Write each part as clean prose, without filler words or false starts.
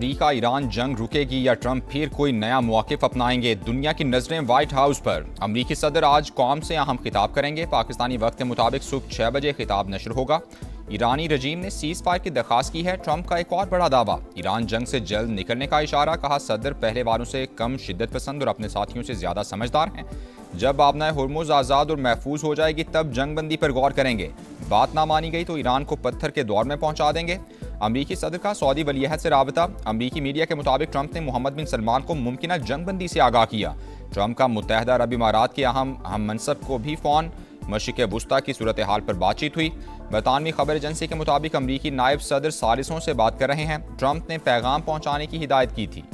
अमरीका Iran जंग रुकेगी या ट्रंप फिर कोई नया मौक़िफ़ अपनाएंगे? दुनिया की नजरें व्हाइट हाउस पर। अमरीकी सदर आज कौम से अहम खिताब करेंगे। पाकिस्तानी वक्त के मुताबिक सुबह 6 बजे खिताब नशर होगा। ईरानी रजीम ने सीज़ फायर की दरख्वास्त की है। ट्रंप का एक और बड़ा दावा, ईरान जंग से जल्द निकलने का इशारा। कहा, सदर पहले वालों से कम शिद्दत पसंद और अपने साथियों से ज़्यादा समझदार हैं। जब आबनाए हुर्मुज़ आज़ाद और महफूज हो जाएगी तब जंगबंदी पर गौर करेंगे। बात ना मानी गई तो ईरान को पत्थर के दौर में पहुंचा देंगे। अमरीकी सदर का सऊदी वलीअहद से राबता। अमरीकी मीडिया के मुताबिक ट्रंप ने मोहम्मद बिन सलमान को मुमकिना जंगबंदी से आगाह किया। ट्रंप का मुत्तहदा अरब इमारात के अहम मनसब को भी फ़ोन। मशरिक़ वुस्ता की सूरत हाल पर बातचीत हुई। बरतानवी खबर एजेंसी के मुताबिक अमरीकी नायब सदर सालिसों से बात कर रहे हैं। ट्रंप ने पैगाम पहुंचाने की हिदायत की थी।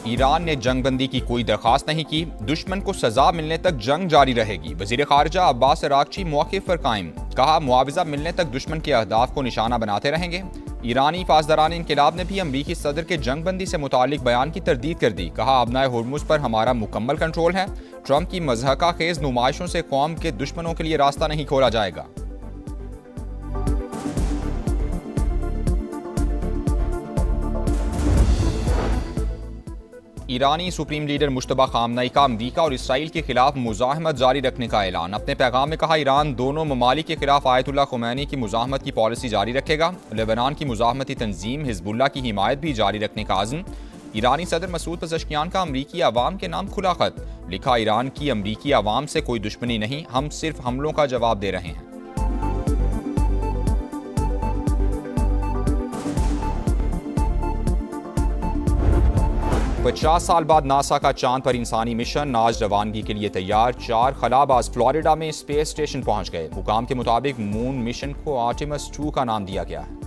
ईरान ने जंगबंदी की कोई दरख्वास्त नहीं की। दुश्मन को सजा मिलने तक जंग जारी रहेगी। वजीर खारजा अब्बास अरागची मौक़िफ़ पर कायम। कहा, मुआवजा मिलने तक दुश्मन के अहदाफ को निशाना बनाते रहेंगे। ईरानी पासदारान इनकलाब ने भी अमरीकी सदर के जंगबंदी से मुतालिक बयान की तरदीद कर दी। कहा, आबनाए हुर्मुज़ पर हमारा मुकम्मल कंट्रोल है। ट्रंप की मज़हका खेज नुमाइशों से कौम के दुश्मनों के लिए रास्ता नहीं खोला जाएगा। ईरानी सुप्रीम लीडर मुश्तबा खामनई का अमरीका और इसराइल के खिलाफ मुज़ाहमत जारी रखने का ऐलान। अपने पैगाम में कहा, ईरान दोनों ममालिक के खिलाफ आयतुल्लाह खुमैनी की मुज़ाहमत की पॉलिसी जारी रखेगा। लेबनान की मुज़ाहमती तंजीम हिज़्बुल्लाह की हिमायत भी जारी रखने का आज़म। ईरानी सदर मसूद पज़ेश्कियान का अमरीकी अवाम के नाम खुला खत। लिखा, ईरान की अमरीकी अवाम से कोई दुश्मनी नहीं, हम सिर्फ हमलों का जवाब दे रहे हैं। 50 साल बाद नासा का चांद पर इंसानी मिशन आज रवानगी के लिए तैयार। 4 खलाबाज फ्लोरिडा में स्पेस स्टेशन पहुंच गए। हुकाम के मुताबिक मून मिशन को आर्टेमिस 2 का नाम दिया गया है।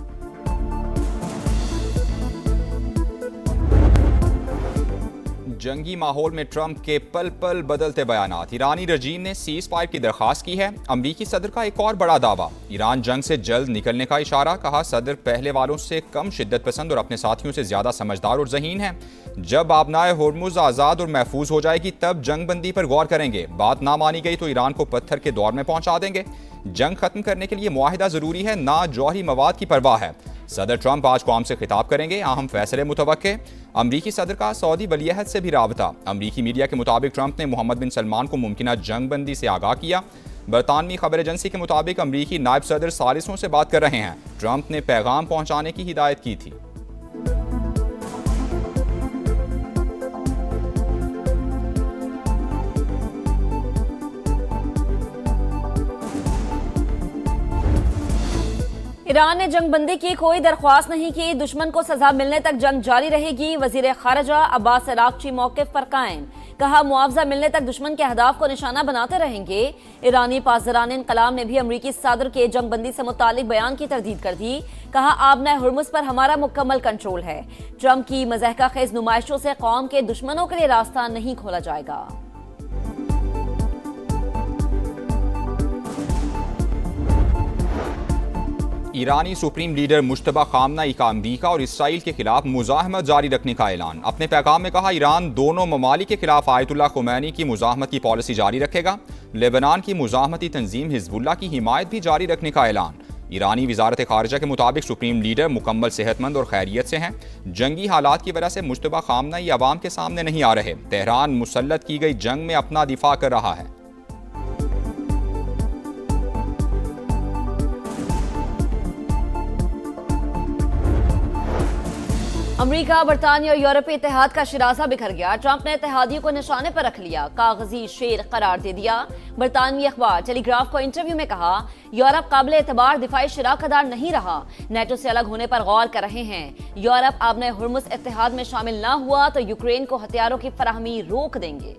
जंगी माहौल में ट्रंप के पल पल बदलते बयानात। ईरानी रजीम ने सीज़ फायर की दरख्वास्त की है। अमरीकी सदर का एक और बड़ा दावा, ईरान जंग से जल्द निकलने का इशारा। कहा, सदर पहले वालों से कम शिद्दत पसंद और अपने साथियों से ज्यादा समझदार और ज़हीन है। जब आबनाए हुर्मुज़ आज़ाद और महफूज हो जाएगी तब जंगबंदी पर गौर करेंगे। बात ना मानी गई तो ईरान को पत्थर के दौर में पहुंचा देंगे। जंग खत्म करने के लिए मुआहिदा जरूरी है, ना जौहरी मवाद की परवाह है। सदर ट्रंप आज कौम से खिताब करेंगे। अहम फैसले मुतवक्के। अमरीकी सदर का सऊदी वलीअहद से भी राबता। अमरीकी मीडिया के मुताबिक ट्रंप ने मोहम्मद बिन सलमान को मुमकिना जंगबंदी से आगाह किया। बरतानवी खबर एजेंसी के मुताबिक अमरीकी नायब सदर सालिसों से बात कर रहे हैं। ट्रंप ने पैगाम पहुंचाने की हिदायत की थी। ईरान ने जंगबंदी की कोई दरख्वास्त नहीं की। दुश्मन को सजा मिलने तक जंग जारी रहेगी। वजीर खारजा अब्बास अरागची मौक़िफ़ पर कायम। कहा, मुआवजा मिलने तक दुश्मन के अहदाफ को निशाना बनाते रहेंगे। ईरानी पासदारान इनकलाब ने भी अमरीकी सदर के जंगबंदी से मुतालिक बयान की तरदीद कर दी। कहा, आबनाए हुर्मुज़ पर हमारा मुकम्मल कंट्रोल है। ट्रंप की मज़हका खेज नुमाइशों से कौम के दुश्मनों के लिए रास्ता नहीं खोला जाएगा। ईरानी सुप्रीम लीडर मुश्तबा खामनई का अमरीका और इसराइल के खिलाफ मुज़ाहमत जारी रखने का ऐलान। अपने पैगाम में कहा, ईरान दोनों ममालिक के खिलाफ आयतुल्लाह खुमैनी की मुज़ाहमत की पॉलिसी जारी रखेगा। लेबनान की मुज़ाहमती तंजीम हिज़्बुल्लाह की हिमायत भी जारी रखने का ऐलान। ईरानी वजारत खारजा के मुताबिक सुप्रीम लीडर मुकम्मल सेहतमंद और खैरियत से हैं। जंगी हालात की वजह से मुश्तबा खामनई अवाम के सामने नहीं आ रहे। तेहरान मुसल्लत की गई जंग में अपना दिफा कर रहा है। अमरीका, बरतानिया और यूरोपीय इत्तेहाद का शिराजा बिखर गया। ट्रंप ने इत्तेहादियों को निशाने पर रख लिया, कागजी शेर करार दे दिया। बरतानवी अखबार टेलीग्राफ को इंटरव्यू में कहा, यूरोप काबिल एतबार दिफाई शराकतदार नहीं रहा। नेटो से अलग होने पर गौर कर रहे हैं। यूरोप आबनाए हुर्मुज़ इत्तेहाद में शामिल न हुआ तो यूक्रेन को हथियारों की फराहमी रोक देंगे।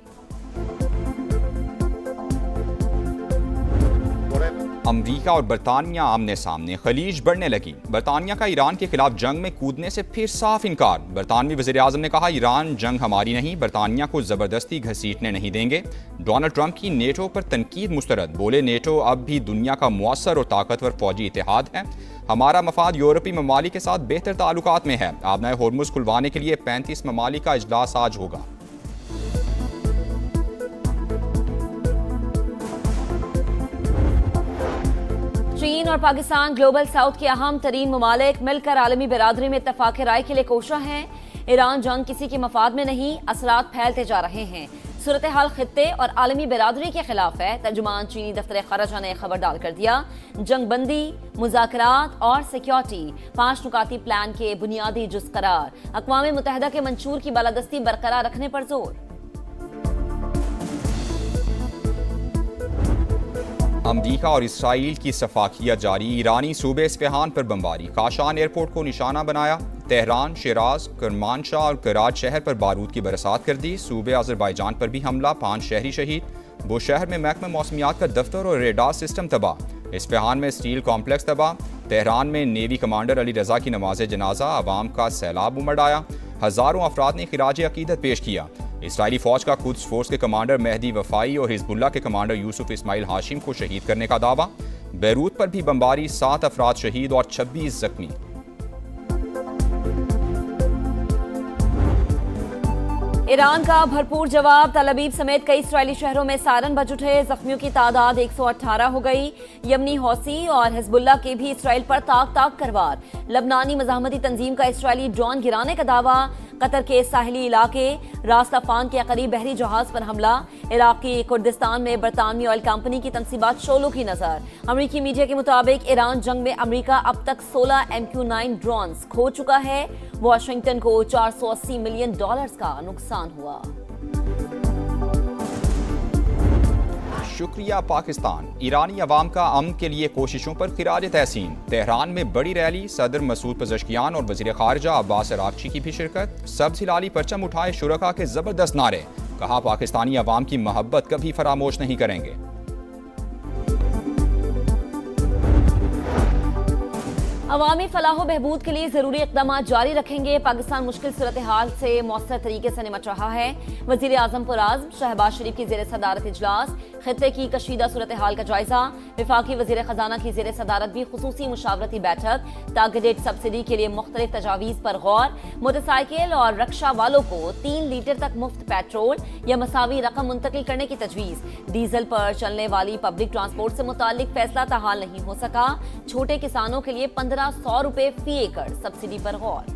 अमरीका और बरतानिया आमने सामने, खलीज बढ़ने लगी। बरतानिया का ईरान के खिलाफ जंग में कूदने से फिर साफ इनकार। बरतानवी वज़ीर आज़म ने कहा, ईरान जंग हमारी नहीं, बरतानिया को ज़बरदस्ती घसीटने नहीं देंगे। डोनाल्ड ट्रंप की नेटो पर तनकीद मुस्तरद, बोले नेटो अब भी दुनिया का मुअस्सर और ताकतवर फौजी इतिहाद है। हमारा मफाद यूरोपीय ममालिक के साथ बेहतर ताल्लुकात में है। आबनाए होर्मुज़ खुलवाने के लिए 35 ममालिक का इजलास आज होगा। चीन और पाकिस्तान ग्लोबल साउथ के अहम तरीन ममालिक मिलकर आलमी बिरादरी में इत्तफाक राय के लिए कोशा हैं। ईरान जंग किसी के मफाद में नहीं, असरात फैलते जा रहे हैं। सूरत हाल खित्ते और आलमी बिरादरी के खिलाफ है। तर्जुमान चीनी दफ्तर खारजा ने खबर डाल कर दिया, जंग बंदी, मुज़ाकरात और सिक्योरिटी 5 नुकाती प्लान के बुनियादी जुज़ करार। अक़वाम मुत्तहिदा के मंशूर की बालादस्ती बरकरार रखने पर जोर। अमरीका और इसराइल की सफाकियत जारी, ईरानी सूबे इस्फहान पर बमबारी, काशान एयरपोर्ट को निशाना बनाया। तेहरान, शिराज, करमानशाह और कराच शहर पर बारूद की बरसात कर दी। सूबे अजरबैजान पर भी हमला, 5 शहरी शहीद। बुशहर में महकमा मौसमियात का दफ्तर और रेडार सिस्टम तबाह। इस्फहान में स्टील कॉम्प्लेक्स तबाह। तेहरान में नेवी कमांडर अली रजा की नमाज जनाजा, आवाम का सैलाब उमड़ आया। हज़ारों अफराद ने खिराज अकीदत पेश किया। इसराइली फौज का कुद्स फोर्स के कमांडर मेहदी वफाई और हिजबुल्लाह के कमांडर यूसुफ इस्माइल हाशिम को शहीद करने का दावा। बैरूत पर भी बमबारी, 7 अफराद शहीद और 26 जख्मी। ईरान का भरपूर जवाब, तल अवीव समेत कई इस्राइली शहरों में सायरन बज उठे। जख्मियों की तादाद 118 हो गई। यमनी हौसी और हिजबुल्लाह के भी इसराइल पर ताक कर वार। लबनानी मज़ाहमती तंजीम का इसराइली ड्रोन गिराने का दावा। कतर के साहिली इलाके रास्ताफान के करीब बहरी जहाज पर हमला। इराकी कुर्दिस्तान में बरतानवी ऑयल कंपनी की तनसीबात शोलों की नजर। अमरीकी मीडिया के मुताबिक ईरान जंग में अमरीका अब तक 16 MQ-9 ड्रोन्स खो चुका है। वाशिंगटन को $480 मिलियन का नुकसान हुआ। शुक्रिया पाकिस्तान, ईरानी अवाम का अमन के लिए कोशिशों पर खिराज तहसीन। तेहरान में बड़ी रैली, सदर मसूद पज़ेश्कियान और वज़ीर ख़ारिजा अब्बास अराग़ची की भी शिरकत। सब्ज़ हिलाली परचम उठाए शुरका के ज़बरदस्त नारे, कहा पाकिस्तानी अवाम की मोहब्बत कभी फरामोश नहीं करेंगे। अवामी फलाह बहबूद के लिए जरूरी इकदाम जारी रखेंगे। पाकिस्तान मुश्किल सूरत हाल से मौसर तरीके से निमट रहा है। वज़ीर आज़म पुराज़्म शहबाज शरीफ की ज़ेर सदारत इजलास, खित्ते की कशीदा सूरत हाल का जायजा। वफाकी वज़ीर ख़जाना की ज़ेर सदारत भी खुसूसी मुशावरती बैठक। टारगेटेड सब्सिडी के लिए मुख्तलिफ तजावीज़ पर गौर। मोटरसाइकिल और रक्षा वालों को 3 लीटर तक मुफ्त पेट्रोल या मसावी रकम मुंतकिल करने की तजवीज़। डीजल पर चलने वाली पब्लिक ट्रांसपोर्ट से मुतालिक फैसला ताहाल नहीं हो सका। छोटे किसानों के लिए 1500 रुपए फी एकड़ सब्सिडी पर गौर।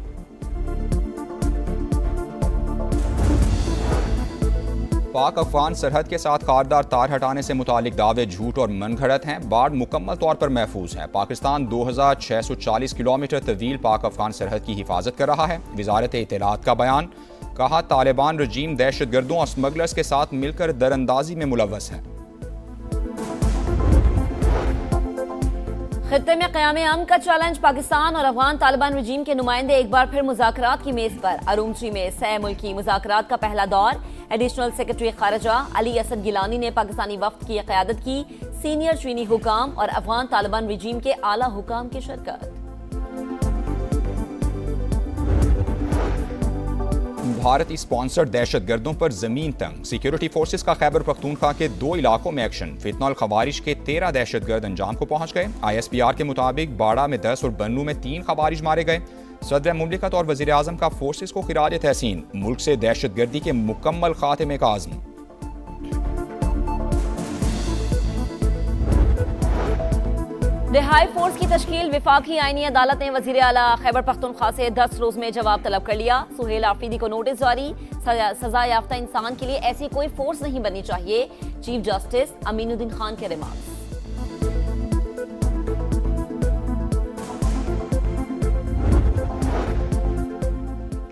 पाक अफगान सरहद के साथ खारदार तार हटाने से मुतालिक दावे झूठ और मनगढ़ंत हैं। बाढ़ मुकम्मल तौर पर महफूज है। पाकिस्तान 2640 किलोमीटर तवील पाक अफगान सरहद की हिफाजत कर रहा है। वजारत इत्तलात का बयान, कहा तालिबान रजीम दहशतगर्दों और स्मगलर्स के साथ मिलकर दरअंदाजी में मुलव्वस है। खित्ते में क़याम अमन का चैलेंज, पाकिस्तान और अफगान तालिबान रजीम के नुमाइंदे एक बार फिर मुज़ाकरात की मेज पर। अरूमची में सह मुल्की मुज़ाकरात का पहला दौर। एडिशनल सेक्रेटरी खारजा अली असद गिलानी ने पाकिस्तानी वफ्द की क़यादत की। सीनियर चीनी हुकाम और अफगान तालिबान रजीम के आला हुकाम की शिरकत। भारतीय स्पॉन्सर्ड दहशतगर्दों पर जमीन तंग, सिक्योरिटी फोर्सेस का खैबर पख्तूनख्वा के 2 इलाकों में एक्शन। फितनल खवारिज के 13 दहशतगर्द अंजाम को पहुंच गए। ISPR के मुताबिक बाड़ा में 10 और बन्नू में 3 खवारिज मारे गए। सदर मुमलिकत और वज़ीर आज़म का फोर्सेस को खिराज तहसीन, मुल्क से दहशतगर्दी के मुकम्मल खात्मे का आज़म। रिहाई फोर्स की तश्कील, विफाकी आईनी अदालत ने वज़ीर आला खैबर पख्तूनख्वा से 10 रोज में जवाब तलब कर लिया। सुहेल आफरीदी को नोटिस जारी, सजा याफ्ता इंसान के लिए ऐसी कोई फोर्स नहीं बननी चाहिए। चीफ जस्टिस अमीनुद्दीन खान के remarks.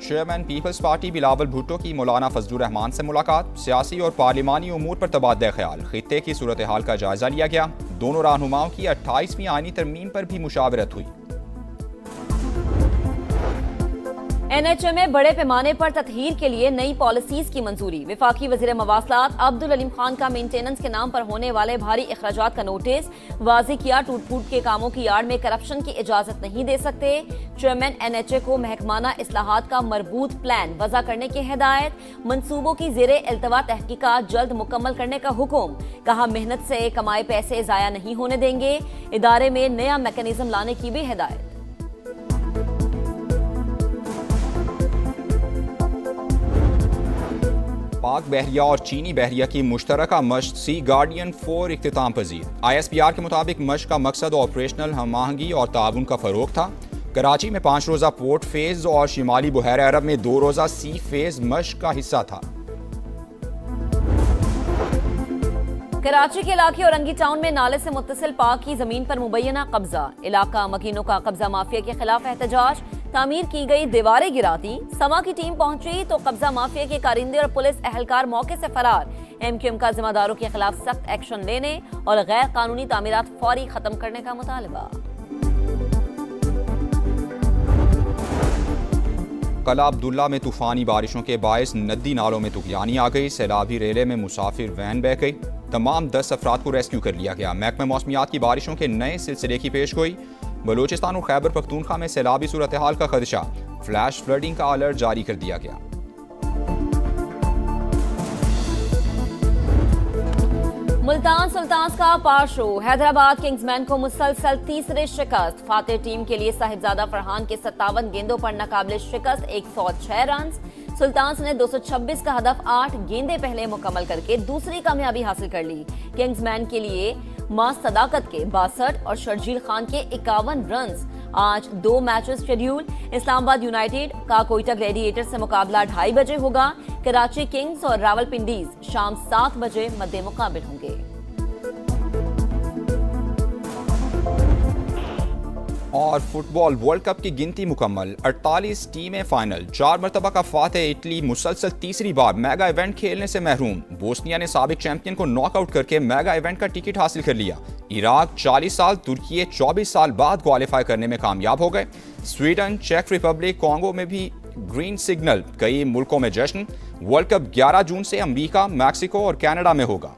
Chairman Peoples Party Bilawal Bhutto की मौलाना फजलुर रहमान से मुलाकात। सियासी और पार्लिमानी उमूर पर तबादला ख्याल, खित्ते की सूरत हाल का जायजा लिया गया। दोनों रहनुमाओं की 28वीं आईनी तरमीम पर भी मुशावरत हुई। NHA में बड़े पैमाने पर ततहीर के लिए नई पॉलिसीज की मंजूरी। वफाकी वजीर मवासलात अब्दुल अलीम खान का मेंटेनेंस के नाम पर होने वाले भारी अखराजात का नोटिस वाज़ेह किया। टूट फूट के कामों की आड़ में करप्शन की इजाजत नहीं दे सकते। चेयरमैन NHA को महकमाना इस्लाहात का मरबूत प्लान वज़ा करने की हिदायत। मंसूबों की ज़ेरे इल्तवा तहकीकात जल्द मुकम्मल करने का हुक्म। कहा मेहनत से कमाए पैसे जाया नहीं होने देंगे। इदारे में नया मैकेनिज्म लाने की भी हिदायत। पाक बहरिया और चीनी बहरिया की मुश्तरका मश्क सी गार्डियन 4 इख्तिताम पजीर। ISPR के मुताबिक मश्क का मकसद ऑपरेशनल हम आहंगी और ताउन का फरोग था। कराची में 5 रोज़ा पोर्ट फेज और शिमाली बहर अरब में 2 रोज़ा सी फेज मश्क का हिस्सा था। कराची के इलाके औरंगी टाउन में नाले से मुत्तसिल पाक की जमीन पर मुबैना कब्जा। इलाका मकीनों का कब्जा माफिया के खिलाफ एहतजाज। तामीर की गई दीवारें गिरा दी। समा की टीम पहुंची तो कब्जा माफिया के कारिंदे और पुलिस एहलकार मौके से फरार। MQM का जिम्मेदारों के खिलाफ सख्त एक्शन लेने और गैर कानूनी तामीरात फौरी खत्म करने का मुतालबा। कला अब्दुल्ला में तूफानी बारिशों के बायस नदी नालों में तुगयानी आ गई। सैलाबी रेले में मुसाफिर वैन बह गई। तमाम 10 अफराद को रेस्क्यू कर लिया गया। महकमा मौसमियात की बारिशों के नए सिलसिले की पेश गोई। बलूचिस्तान और खैबर पख्तूनख्वा में सैलाबी सूरत हाल का खदशा। फ्लैश फ्लडिंग का अलर्ट जारी कर दिया गया। मुल्तान सुल्तान्स का पार शो। हैदराबाद किंग्समैन को मुसलसल तीसरे शिकस्त। फातेह टीम के लिए साहिबजादा फरहान के 57 गेंदों पर नाकाबिले शिकस्त 106 रन। सुल्तान्स ने 226 का हदफ 8 गेंदें पहले मुकम्मल करके दूसरी कामयाबी हासिल कर ली। किंग्समैन के लिए मां सदाकत के 62 और शर्जील खान के 51 रन। आज 2 मैचेस शेड्यूल। इस्लामाबाद यूनाइटेड का कोयटा ग्लैडिएटर से मुकाबला 2:30 बजे होगा। कराची किंग्स और रावलपिंडीज शाम 7 बजे मद्दे मुकाबिल होंगे। और फुटबॉल वर्ल्ड कप की गिनती मुकम्मल। 48 टीमें फाइनल। 4 मरतबा का फातेह इटली मुसलसल तीसरी बार मेगा इवेंट खेलने से महरूम। बोस्निया ने साबिक चैंपियन को नॉकआउट करके मेगा इवेंट का टिकट हासिल कर लिया। इराक 40 साल, तुर्की 24 साल बाद क्वालिफाई करने में कामयाब हो गए। स्वीडन, चेक रिपब्लिक, कॉन्गो में भी ग्रीन सिग्नल। कई मुल्कों में जश्न। वर्ल्ड कप 11 जून से अमेरिका, मैक्सिको और कनाडा में होगा।